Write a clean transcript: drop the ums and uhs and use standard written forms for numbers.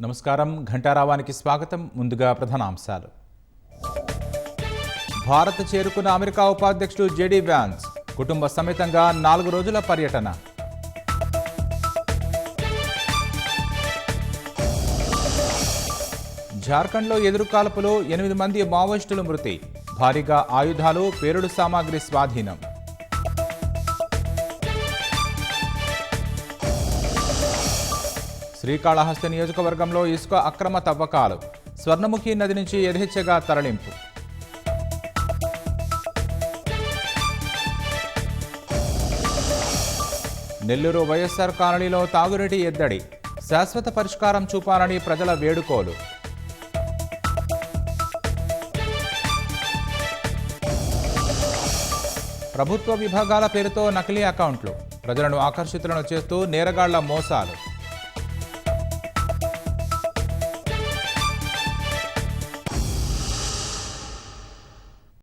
నమస్కారం. ఘంటారావానికి స్వాగతం. ముందుగా ప్రధానాంశాలు. భారత్ చేరుకున్న అమెరికా ఉపాధ్యక్షుడు జేడీ వ్యాన్స్ కుటుంబ సమేతంగా 4 రోజుల పర్యటన. జార్ఖండ్లో ఎదురుకాల్పులో 8 మంది మావోయిస్టులు మృతి. భారీగా ఆయుధాలు, పేలుడు సామాగ్రి స్వాధీనం. శ్రీకాళహస్తి నియోజకవర్గంలో ఇసుక అక్రమ తవ్వకాలు. స్వర్ణముఖి నది నుంచి యథేచ్ఛగా తరలింపు. నెల్లూరు వైఎస్ఆర్ కాలనీలో తాగునీటి ఎద్దడి. శాశ్వత పరిష్కారం చూపాలని ప్రజల వేడుకోలు. ప్రభుత్వ విభాగాల పేరుతో నకిలీ అకౌంట్లు. ప్రజలను ఆకర్షితులను చేస్తూ నేరగాళ్ల మోసాలు.